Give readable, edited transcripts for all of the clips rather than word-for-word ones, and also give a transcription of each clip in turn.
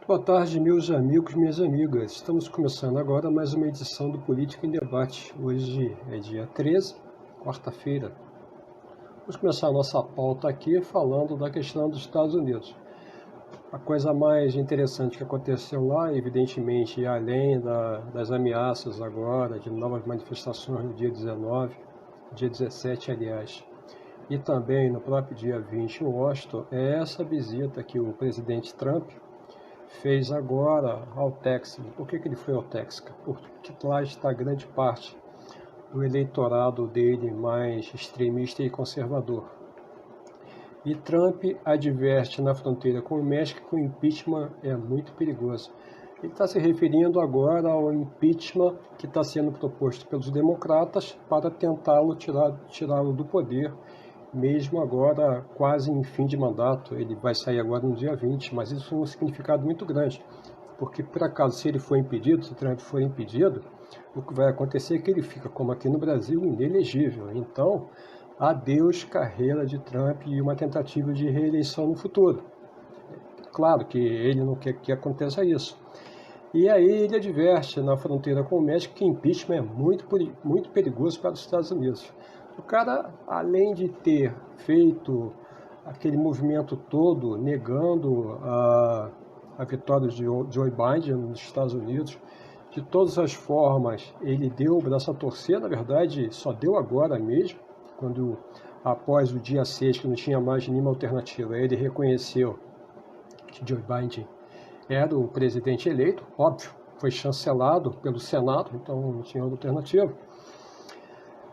Boa tarde, meus amigos, minhas amigas. Estamos começando agora mais uma edição do Política em Debate. Hoje é dia 13, quarta-feira. Vamos começar a nossa pauta aqui falando da questão dos Estados Unidos. A coisa mais interessante que aconteceu lá, evidentemente, além das ameaças agora de novas manifestações no dia 19, dia 17, aliás, e também no próprio dia 20 em Washington, é essa visita que o presidente Trump fez agora ao Texas. Por que ele foi ao Texas? Porque lá está grande parte do eleitorado dele mais extremista e conservador. E Trump adverte na fronteira com o México que o impeachment é muito perigoso. Ele está se referindo agora ao impeachment que está sendo proposto pelos democratas para tentá-lo tirá-lo do poder, mesmo agora quase em fim de mandato. Ele vai sair agora no dia 20, mas isso tem um significado muito grande, porque por acaso se ele for impedido, se Trump for impedido, o que vai acontecer é que ele fica, como aqui no Brasil, inelegível. Então, adeus carreira de Trump e uma tentativa de reeleição no futuro. Claro que ele não quer que aconteça isso. E aí ele adverte na fronteira com o México que impeachment é muito perigoso para os Estados Unidos. O cara, além de ter feito aquele movimento todo negando a vitória de Joe Biden nos Estados Unidos, de todas as formas, ele deu o braço a torcer, na verdade, só deu agora mesmo, quando após o dia 6, que não tinha mais nenhuma alternativa, ele reconheceu que Joe Biden era o presidente eleito, óbvio, foi chancelado pelo Senado, então não tinha alternativa.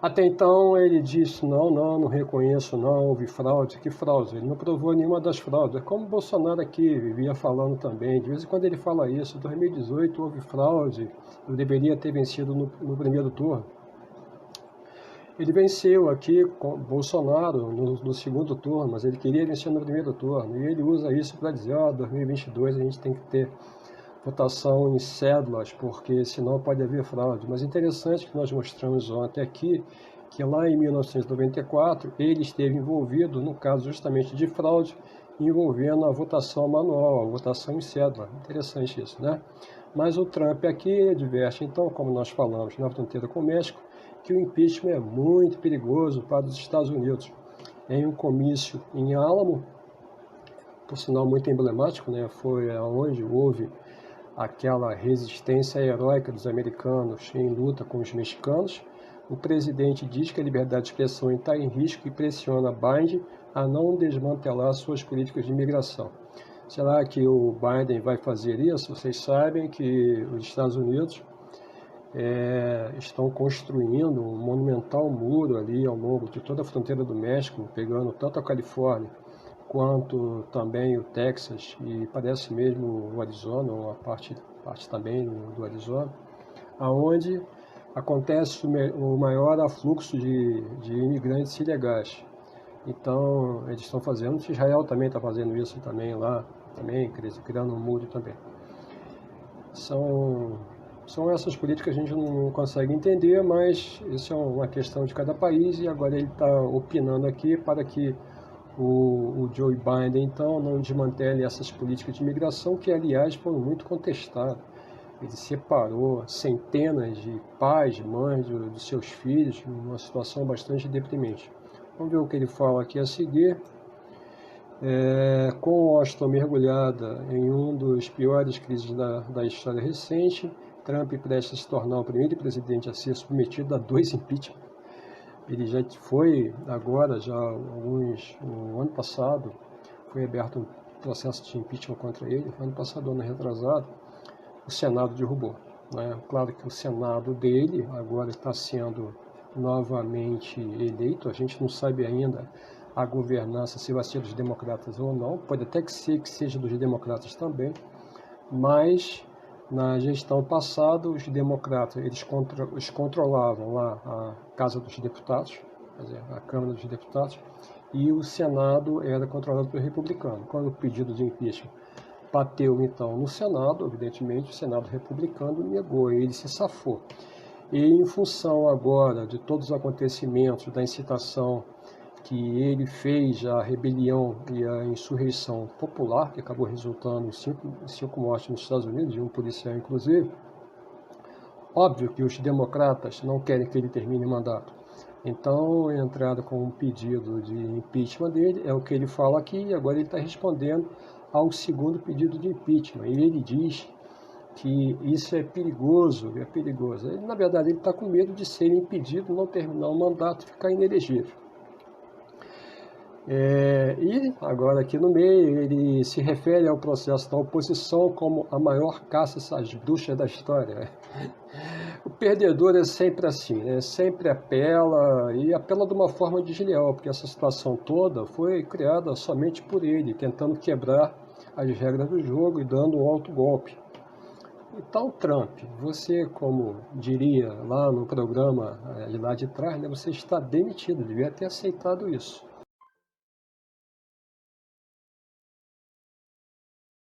Até então ele disse, não reconheço, não, houve fraude. Que fraude? Ele não provou nenhuma das fraudes. É como o Bolsonaro aqui vivia falando também, de vez em quando ele fala isso, em 2018 houve fraude, eu deveria ter vencido no primeiro turno. Ele venceu aqui com Bolsonaro no segundo turno, mas ele queria vencer no primeiro turno. E ele usa isso para dizer, 2022 a gente tem que ter votação em cédulas, porque senão pode haver fraude. Mas interessante que nós mostramos ontem aqui, que lá em 1994 ele esteve envolvido no caso justamente de fraude, envolvendo a votação manual, a votação em cédula. Interessante isso, né? Mas o Trump aqui adverte, então, como nós falamos na fronteira com o México, que o impeachment é muito perigoso para os Estados Unidos. Em um comício em Álamo, por sinal muito emblemático, né? Foi onde houve aquela resistência heróica dos americanos em luta com os mexicanos. O presidente diz que a liberdade de expressão está em risco e pressiona Biden a não desmantelar suas políticas de imigração. Será que o Biden vai fazer isso? Vocês sabem que os Estados Unidos estão construindo um monumental muro ali ao longo de toda a fronteira do México, pegando tanto a Califórnia quanto também o Texas e parece mesmo o Arizona, ou a parte também do Arizona, aonde acontece o maior afluxo de imigrantes ilegais. Então eles estão fazendo, Israel também está fazendo isso também lá, também criando um muro também. São essas políticas que a gente não consegue entender, mas isso é uma questão de cada país e agora ele está opinando aqui para que o Joe Biden, então, não desmantele essas políticas de imigração que, aliás, foram muito contestadas. Ele separou centenas de pais, mães dos seus filhos, numa situação bastante deprimente. Vamos ver o que ele fala aqui a seguir. Com Washington mergulhada em um dos piores crises da história recente, Trump prestes a se tornar o primeiro presidente a ser submetido a 2 impeachments. Ele já foi, agora, no ano passado, foi aberto um processo de impeachment contra ele. Ano passado, ano retrasado, o Senado derrubou. Né? Claro que o Senado dele agora está sendo novamente eleito. A gente não sabe ainda a governança, se vai ser dos democratas ou não. Pode até que seja dos democratas também, mas na gestão passada, os democratas eles controlavam lá a Casa dos Deputados, quer dizer, a Câmara dos Deputados, e o Senado era controlado pelo republicano. Quando o pedido de impeachment bateu, então, no Senado, evidentemente, o Senado republicano negou, ele se safou. E em função agora de todos os acontecimentos da incitação que ele fez a rebelião e a insurreição popular, que acabou resultando em cinco mortes nos Estados Unidos, de um policial inclusive. Óbvio que os democratas não querem que ele termine o mandato. Então, entraram com um pedido de impeachment dele, é o que ele fala aqui, e agora ele está respondendo ao segundo pedido de impeachment. E ele diz que isso é perigoso, é perigoso. Ele, na verdade, ele está com medo de ser impedido, não terminar o mandato e ficar inelegível. E agora aqui no meio ele se refere ao processo da oposição como a maior caça às bruxas da história. O perdedor é sempre assim, né? Sempre apela e apela de uma forma desleal, porque essa situação toda foi criada somente por ele, tentando quebrar as regras do jogo e dando um alto golpe. Então, Trump, você, como diria lá no programa de lá de trás, né, você está demitido, devia ter aceitado isso.